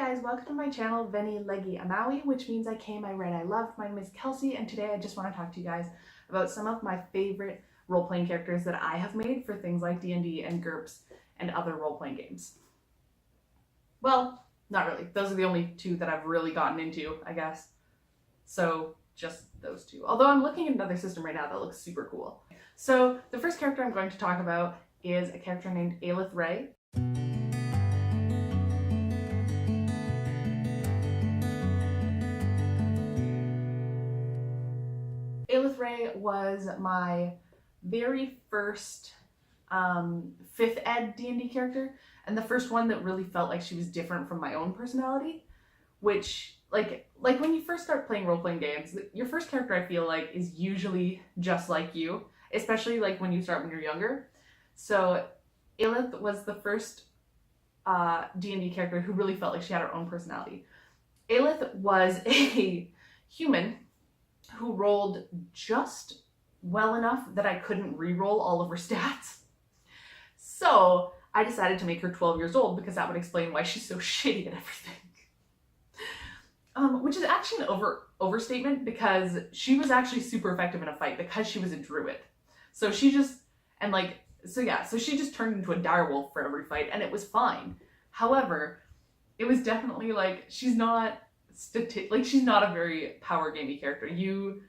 guys, welcome to my channel, VeniLegiAmavi, which means I came, I read, I loved. My name is Kelsey, and today I just want to talk to you guys about some of my favorite role-playing characters that I have made for things like D&D and GURPS and other role-playing games. Well, not really. Those are the only two that I've really gotten into, I guess. So, just those two. Although I'm looking at another system right now that looks super cool. So, the first character I'm going to talk about is a character named Aelith Ray. Aelith Ray was my very first 5th ed D&D character, and the first one that really felt like she was different from my own personality, which, like when you first start playing role-playing games, your first character, I feel like, is usually just like you, especially like when you start when you're younger. So Aelith was the first D&D character who really felt like she had her own personality. Aelith was a human who rolled just well enough that I couldn't re-roll all of her stats. So I decided to make her 12 years old because that would explain why she's so shitty at everything. Which is actually an overstatement, because she was actually super effective in a fight because she was a druid. So she just, so she just turned into a direwolf for every fight, and it was fine. However, it was definitely like, she's not a very power gamey character. You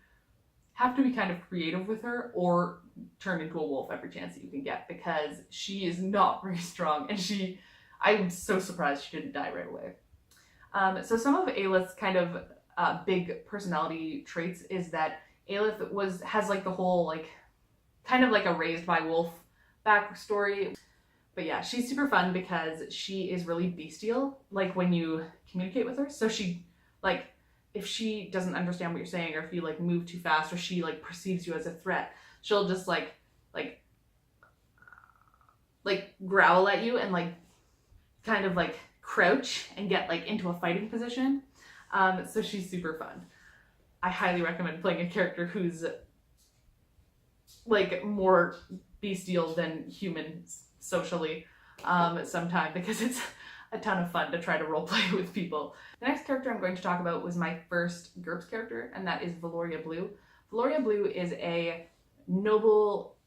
have to be kind of creative with her or turn into a wolf every chance that you can get, because she is not very strong, and I'm so surprised she didn't die right away. So some of Aelith's kind of big personality traits is that Aelith has like the whole like kind of like a raised by wolf backstory. But yeah, she's super fun because she is really bestial, like when you communicate with her. So she, like, if she doesn't understand what you're saying, or if you like move too fast, or she like perceives you as a threat, she'll just like growl at you and like kind of like crouch and get like into a fighting position. So she's super fun. I highly recommend playing a character who's like more bestial than human socially sometime, because it's a ton of fun to try to roleplay with people. The next character I'm going to talk about was my first GURPS character, and that is Valoria Blue. Valoria Blue is a noble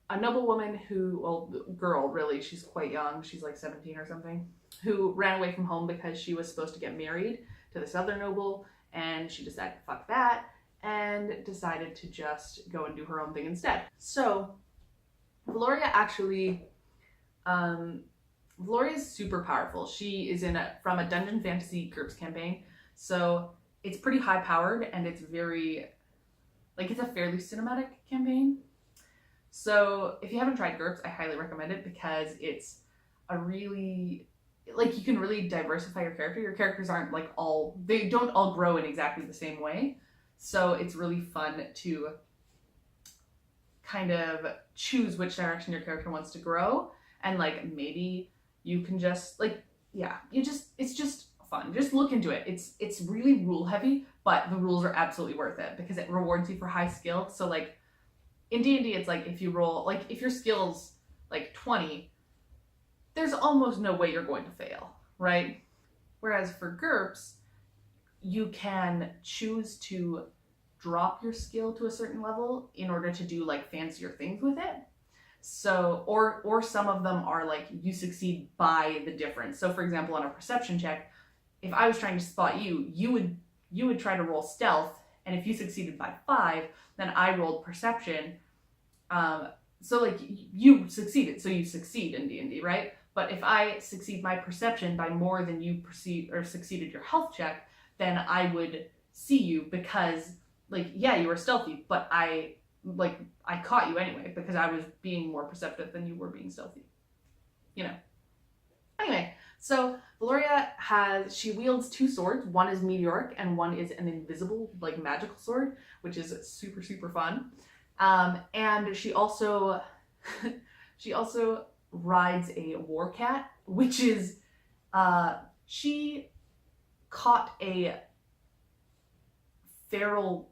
woman who, well, girl really, she's quite young, she's like 17 or something, who ran away from home because she was supposed to get married to this other noble, and she decided to fuck that and decided to just go and do her own thing instead. So Valoria actually, Valoria is super powerful. She is from a Dungeon Fantasy GURPS campaign, so it's pretty high powered, and it's very, like, it's a fairly cinematic campaign. So if you haven't tried GURPS, I highly recommend it, because it's a really, like, you can really diversify your character. Your characters aren't like they don't all grow in exactly the same way. So it's really fun to kind of choose which direction your character wants to grow, and like maybe you can just like, yeah, it's just fun. Just look into it. It's really rule heavy, but the rules are absolutely worth it because it rewards you for high skill. So like in D&D, it's like if you roll, like if your skill's like 20, there's almost no way you're going to fail, right? Whereas for GURPS, you can choose to drop your skill to a certain level in order to do like fancier things with it. So, or some of them are like you succeed by the difference. So for example, on a perception check, if I was trying to spot you, you would try to roll stealth, and if you succeeded by 5, then I rolled perception. So like you succeeded, so you succeed in D&D, right? But if I succeed my perception by more than you succeeded your health check, then I would see you, because like, yeah, you were stealthy, but I caught you anyway because I was being more perceptive than you were being stealthy, you know. Anyway, so Valoria she wields 2 swords. One is meteoric and one is an invisible, like, magical sword, which is super, super fun. And she also rides a war cat, which is, she caught a feral,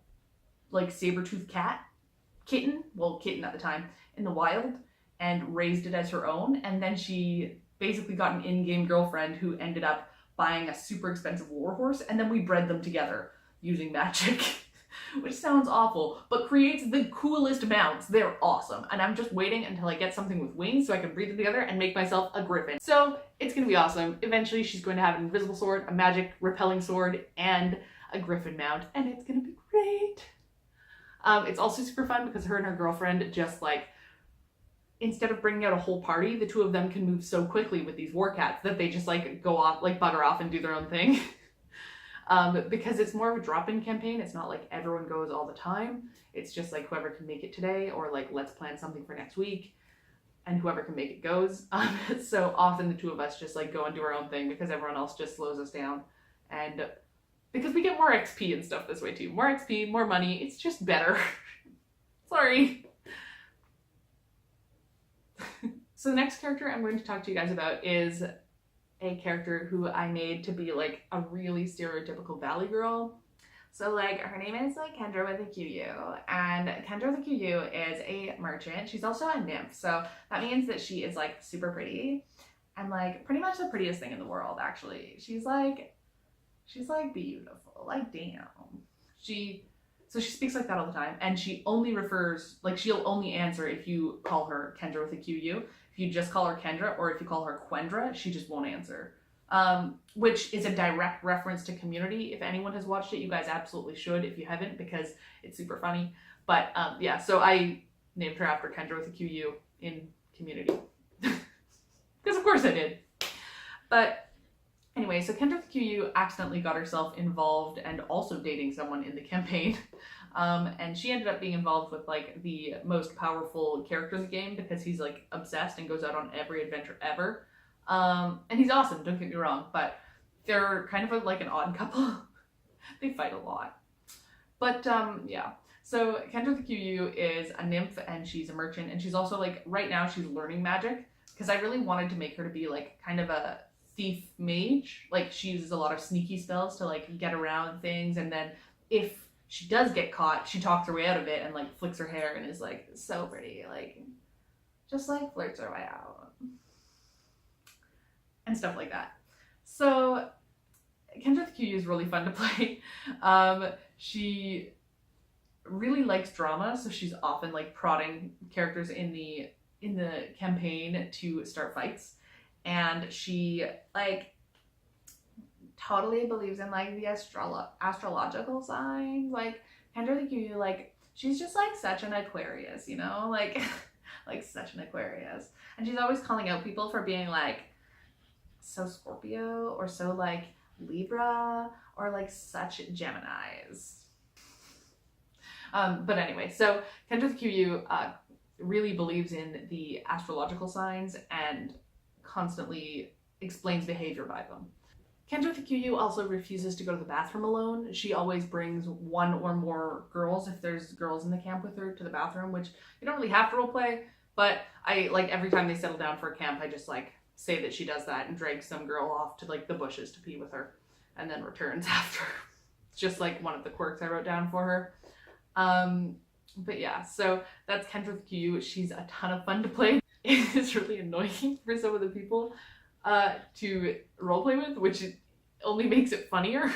like, saber-toothed kitten at the time, in the wild, and raised it as her own, and then she basically got an in-game girlfriend who ended up buying a super expensive warhorse, and then we bred them together using magic. Which sounds awful, but creates the coolest mounts. They're awesome. And I'm just waiting until I get something with wings so I can breed them together and make myself a griffin. So it's gonna be awesome. Eventually she's going to have an invisible sword, a magic repelling sword, and a griffin mount, and it's gonna be great. It's also super fun because her and her girlfriend just like, instead of bringing out a whole party, the two of them can move so quickly with these war cats that they just like go off, like bugger off and do their own thing. Because it's more of a drop-in campaign. It's not like everyone goes all the time. It's just like whoever can make it today, or like let's plan something for next week, and whoever can make it goes. So often the two of us just like go and do our own thing because everyone else just slows us down, and because we get more XP and stuff this way too. More XP, more money. It's just better. Sorry. So the next character I'm going to talk to you guys about is a character who I made to be like a really stereotypical valley girl. So like her name is like Kendra with a QU, and Kendra with a QU is a merchant. She's also a nymph, so that means that she is like super pretty and like pretty much the prettiest thing in the world actually. She's like beautiful, like damn. So she speaks like that all the time, and she only refers, like she'll only answer if you call her Kendra with a QU. If you just call her Kendra, or if you call her Quendra, she just won't answer. Which is a direct reference to Community. If anyone has watched it, you guys absolutely should if you haven't, because it's super funny. But yeah, so I named her after Kendra with a QU in Community. Because of course I did. But anyway, so Kendra with a QU accidentally got herself involved and also dating someone in the campaign. And she ended up being involved with like the most powerful character in the game because he's like obsessed and goes out on every adventure ever. And he's awesome, don't get me wrong, but they're kind of like an odd couple. They fight a lot. But yeah, so Kendra the QU is a nymph and she's a merchant, and she's also like, right now she's learning magic because I really wanted to make her to be like kind of a thief mage. Like she uses a lot of sneaky spells to like get around things, and then if she does get caught, she talks her way out of it and like flicks her hair and is like so pretty, like just like flirts her way out and stuff like that. So Kendra the QU is really fun to play. She really likes drama, so she's often like prodding characters in the campaign to start fights, and she like totally believes in like the astrological signs. Like Kendra the QU, like she's just like such an Aquarius, you know, like like such an Aquarius, and she's always calling out people for being like so Scorpio or so like Libra or like such Geminis. But anyway, so Kendra the QU really believes in the astrological signs and constantly explains behavior by them. Kendra the QU also refuses to go to the bathroom alone. She always brings one or more girls, if there's girls in the camp with her, to the bathroom, which you don't really have to roleplay, but I like every time they settle down for a camp, I just like say that she does that and drags some girl off to like the bushes to pee with her and then returns after. It's just like one of the quirks I wrote down for her. But yeah, so that's Kendra the QU. She's a ton of fun to play. It's really annoying for some of the people to roleplay with, which only makes it funnier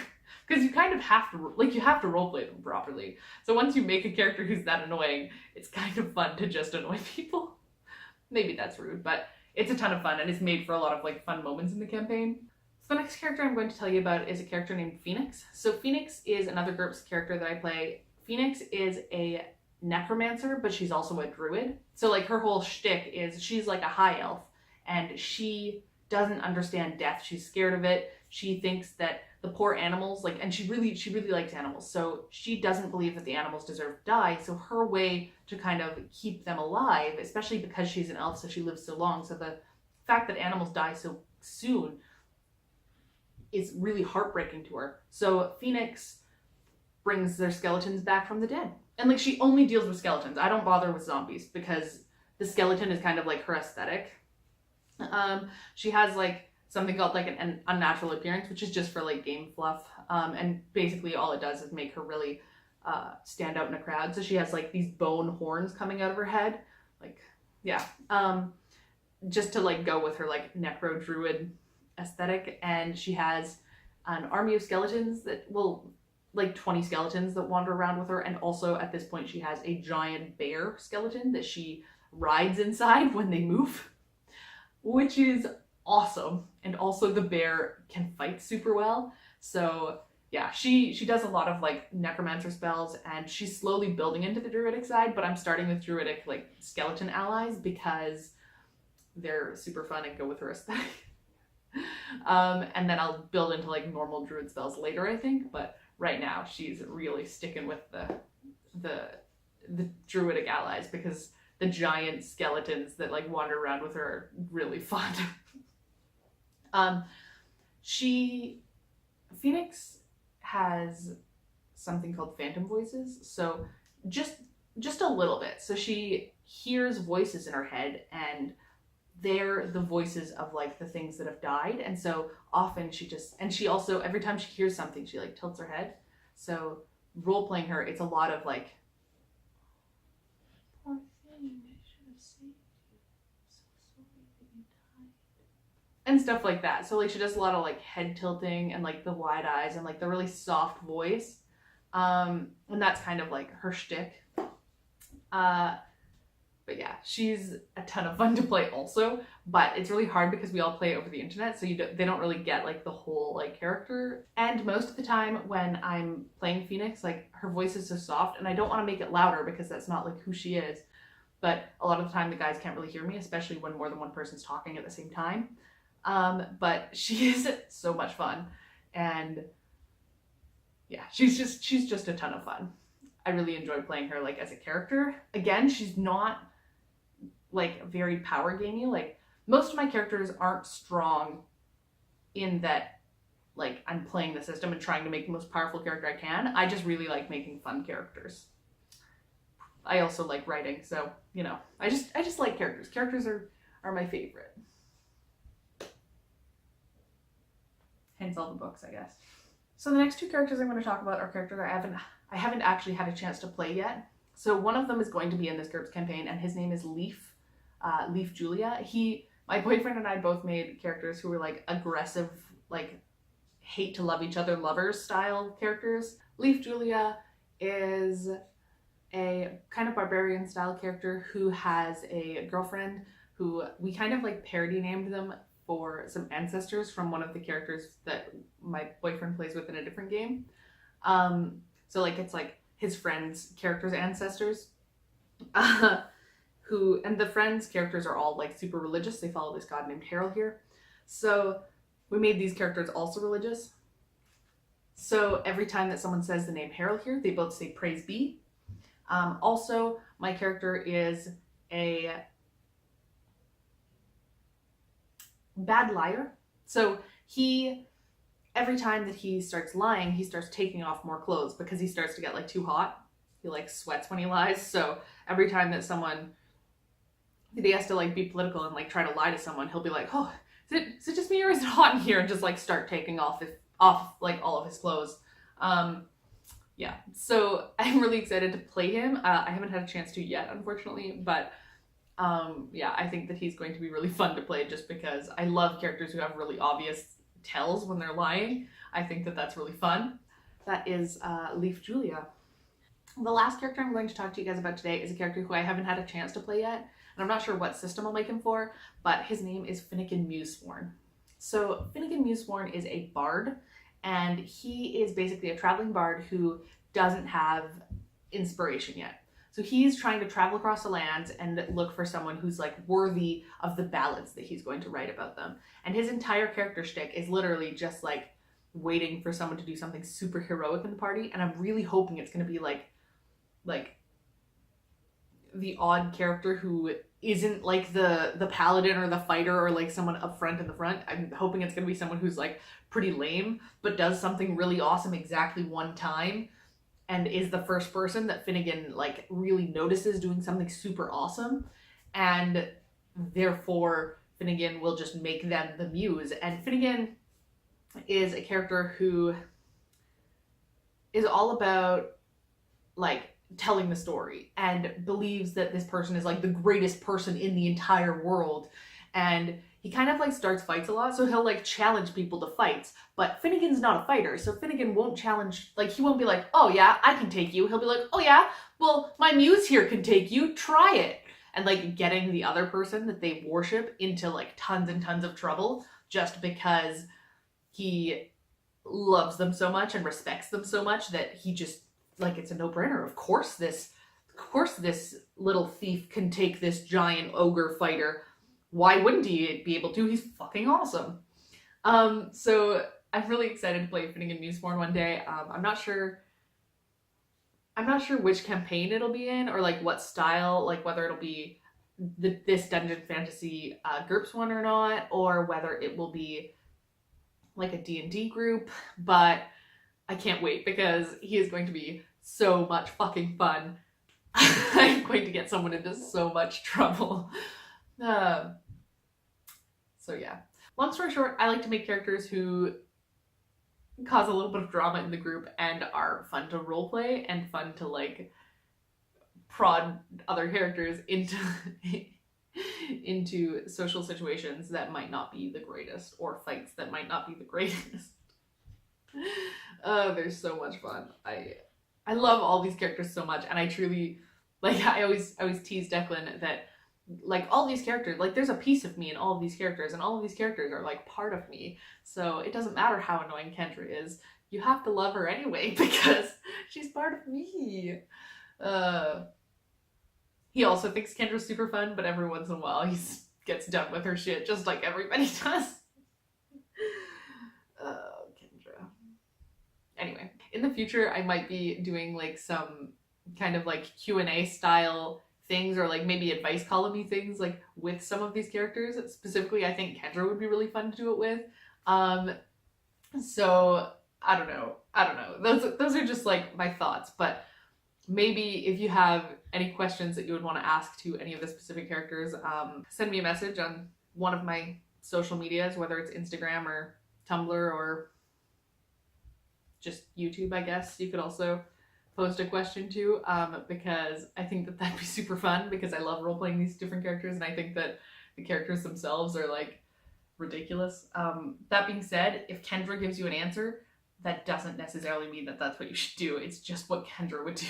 because you kind of have to, like, you have to roleplay them properly. So once you make a character who's that annoying, it's kind of fun to just annoy people. Maybe that's rude, but it's a ton of fun and it's made for a lot of like fun moments in the campaign. So the next character I'm going to tell you about is a character named Phoenix. So Phoenix is another GURPS character that I play. Phoenix is a necromancer, but she's also a druid. So like her whole shtick is she's like a high elf and she doesn't understand death. She's scared of it. She thinks that the poor animals, like, and she really likes animals. So she doesn't believe that the animals deserve to die. So her way to kind of keep them alive, especially because she's an elf, so she lives so long. So the fact that animals die so soon is really heartbreaking to her. So Phoenix brings their skeletons back from the dead. And like she only deals with skeletons. I don't bother with zombies because the skeleton is kind of like her aesthetic. She has like something called like an unnatural appearance, which is just for like game fluff. And basically all it does is make her really stand out in a crowd. So she has like these bone horns coming out of her head. Like, yeah. Just to like go with her like necro druid aesthetic, and she has an army of skeletons that will, like 20 skeletons that wander around with her, and also at this point she has a giant bear skeleton that she rides inside when they move, which is awesome. And also the bear can fight super well. So yeah, she does a lot of like necromancer spells, and she's slowly building into the druidic side, but I'm starting with druidic like skeleton allies because they're super fun and go with her aesthetic. And then I'll build into like normal druid spells later, I think, but right now she's really sticking with the druidic allies because the giant skeletons that like wander around with her are really fun. Phoenix has something called phantom voices, so just a little bit. So she hears voices in her head, and they're the voices of like the things that have died, and so often she also, every time she hears something, she like tilts her head. So role playing her, it's a lot of like, poor thing, I should have saved you, so sorry that you died, and stuff like that. So like she does a lot of like head tilting and like the wide eyes and like the really soft voice, and that's kind of like her shtick. But yeah, she's a ton of fun to play also, but it's really hard because we all play over the internet, so they don't really get like the whole like character. And most of the time when I'm playing Phoenix, like her voice is so soft, and I don't want to make it louder because that's not like who she is. But a lot of the time the guys can't really hear me, especially when more than one person's talking at the same time. But she is so much fun, and yeah, she's just a ton of fun. I really enjoy playing her like as a character. Again, she's not like very power gamey. Like most of my characters aren't strong in that like I'm playing the system and trying to make the most powerful character I can. I just really like making fun characters. I also like writing, so you know, I just like characters. Characters are my favorite. Hence all the books, I guess. So the next two characters I'm going to talk about are characters I haven't actually had a chance to play yet. So one of them is going to be in this GURPS campaign, and his name is Leaf Julia. My boyfriend and I both made characters who were like aggressive, like hate to love each other lovers style characters. Leaf Julia is a kind of barbarian style character who has a girlfriend who we kind of like parody named them for some ancestors from one of the characters that my boyfriend plays with in a different game. So like it's like his friend's character's ancestors. And the friends' characters are all like super religious. They follow this god named Harold here. So we made these characters also religious. So every time that someone says the name Harold here, they both say praise be. Also, my character is a bad liar. So every time that he starts lying, he starts taking off more clothes because he starts to get like too hot. He like sweats when he lies. So every time that he has to like be political and like try to lie to someone, he'll be like, oh, is it just me or is it hot in here? And just like start taking off like all of his clothes. Yeah, so I'm really excited to play him. I haven't had a chance to yet, unfortunately, but yeah, I think that he's going to be really fun to play just because I love characters who have really obvious tells when they're lying. I think that that's really fun. That is Leaf Julia. The last character I'm going to talk to you guys about today is a character who I haven't had a chance to play yet, and I'm not sure what system I'll make him for, but his name is Finnegan Mewsworn. So Finnegan Mewsworn is a bard, and he is basically a traveling bard who doesn't have inspiration yet. So he's trying to travel across the lands and look for someone who's like worthy of the ballads that he's going to write about them. And his entire character shtick is literally just like waiting for someone to do something super heroic in the party. And I'm really hoping it's going to be like the odd character who isn't like the paladin or the fighter or like someone up front in the front. I'm hoping it's going to be someone who's like pretty lame but does something really awesome exactly one time and is the first person that Finnegan like really notices doing something super awesome, and therefore Finnegan will just make them the muse. And Finnegan is a character who is all about like telling the story and believes that this person is like the greatest person in the entire world, and he kind of like starts fights a lot, so he'll like challenge people to fights, but Finnegan's not a fighter, so Finnegan won't challenge, like he won't be like, oh yeah, I can take you. He'll be like, oh yeah, well, my muse here can take you, try it. And like getting the other person that they worship into like tons and tons of trouble just because he loves them so much and respects them so much that he just, like, it's a no-brainer. Of course this little thief can take this giant ogre fighter. Why wouldn't he be able to? He's fucking awesome. So I'm really excited to play Finnegan Museborn one day. I'm not sure which campaign it'll be in, or like what style, like whether it'll be this Dungeon Fantasy GURPS one or not, or whether it will be like a D&D group, but I can't wait because he is going to be so much fucking fun. I'm going to get someone into so much trouble. So yeah. Long story short, I like to make characters who cause a little bit of drama in the group and are fun to roleplay and fun to like prod other characters into social situations that might not be the greatest, or fights that might not be the greatest. They're so much fun. I love all these characters so much, and I truly, like, I always tease Declan that like all these characters, like there's a piece of me in all of these characters, and all of these characters are like part of me. So it doesn't matter how annoying Kendra is, you have to love her anyway because she's part of me. He also thinks Kendra's super fun, but every once in a while he gets done with her shit just like everybody does. Kendra. Anyway, in the future I might be doing like some kind of like Q&A style things, or like maybe advice column-y things like with some of these characters. Specifically, I think Kendra would be really fun to do it with. So I don't know. Those are just like my thoughts, but maybe if you have any questions that you would want to ask to any of the specific characters, send me a message on one of my social medias, whether it's Instagram or Tumblr or just YouTube, I guess. You could also post a question to, because I think that that'd be super fun, because I love role-playing these different characters, and I think that the characters themselves are like ridiculous. That being said, if Kendra gives you an answer, that doesn't necessarily mean that that's what you should do. It's just what Kendra would do.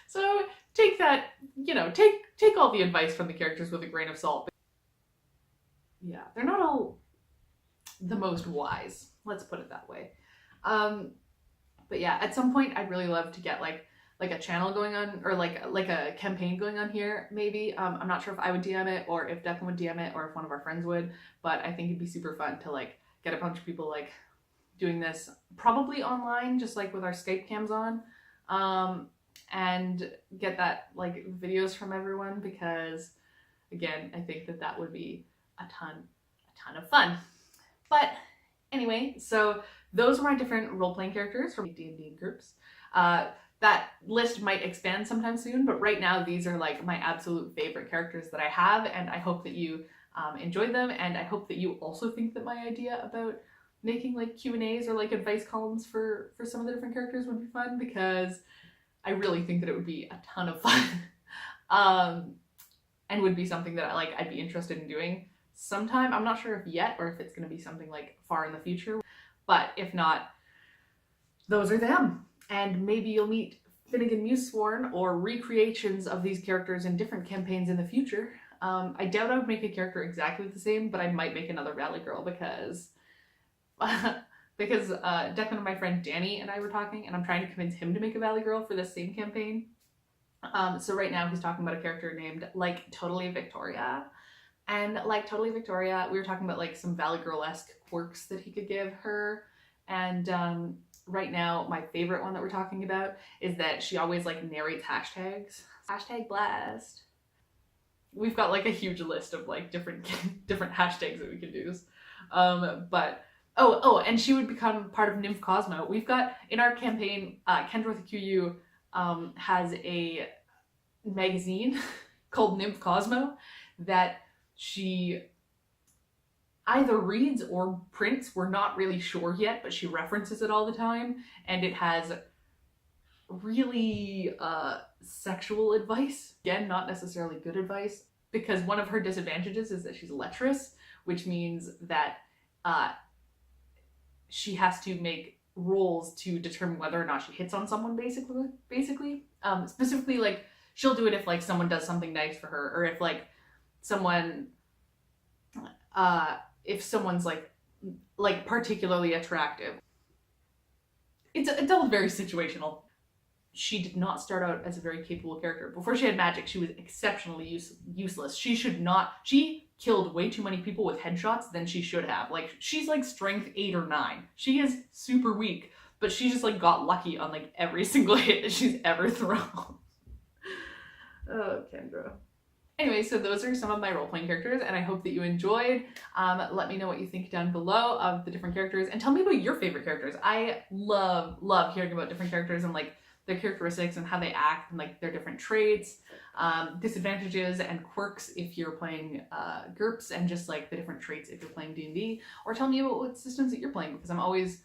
So take that, take all the advice from the characters with a grain of salt. Yeah, they're not all the most wise, let's put it that way. But yeah, at some point I'd really love to get like a channel going on, or like a campaign going on here, maybe. I'm not sure if I would DM it, or if Declan would DM it, or if one of our friends would, but I think it'd be super fun to like get a bunch of people like doing this, probably online, just like with our Skype cams on, and get that like videos from everyone, because again, I think that that would be a ton of fun. But anyway, so those are my different role-playing characters from D&D and GURPS. That list might expand sometime soon, but right now these are like my absolute favorite characters that I have, and I hope that you enjoyed them, and I hope that you also think that my idea about making like Q&As or like advice columns for some of the different characters would be fun, because I really think that it would be a ton of fun. And would be something that I'd be interested in doing sometime. I'm not sure if yet, or if it's going to be something like far in the future, but if not, those are them. And maybe you'll meet Finnegan Museborn or recreations of these characters in different campaigns in the future. I doubt I would make a character exactly the same, but I might make another Valley Girl, because Declan and my friend Danny and I were talking, and I'm trying to convince him to make a Valley Girl for this same campaign. So right now he's talking about a character named Like Totally Victoria. And Like Totally Victoria, we were talking about like some Valley Girl-esque quirks that he could give her. And right now, my favorite one that we're talking about is that she always like narrates hashtags. Hashtag blast. We've got like a huge list of like different hashtags that we could use. And she would become part of Nymph Cosmo. We've got in our campaign, Kendra with a QU has a magazine called Nymph Cosmo that she either reads or prints. We're not really sure yet, but she references it all the time, and it has really sexual advice. Again, not necessarily good advice, because one of her disadvantages is that she's lecherous, which means that she has to make rolls to determine whether or not she hits on someone, basically. Specifically, like, she'll do it if, like, someone does something nice for her, or if, like, someone, if someone's, like particularly attractive. It's all very situational. She did not start out as a very capable character. Before she had magic, she was exceptionally useless. She killed way too many people with headshots than she should have. Like, she's like strength 8 or 9. She is super weak, but she just like got lucky on like every single hit that she's ever thrown. Oh, Kendra. Anyway, so those are some of my role-playing characters, and I hope that you enjoyed. Let me know what you think down below of the different characters, and tell me about your favorite characters. I love hearing about different characters and like their characteristics and how they act and like their different traits, disadvantages and quirks if you're playing GURPS, and just like the different traits if you're playing D&D. Or tell me about what systems that you're playing, because I'm always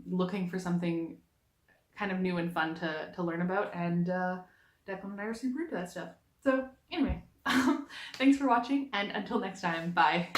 looking for something kind of new and fun to learn about, and Declan and I are super into that stuff. So anyway, thanks for watching, and until next time, bye.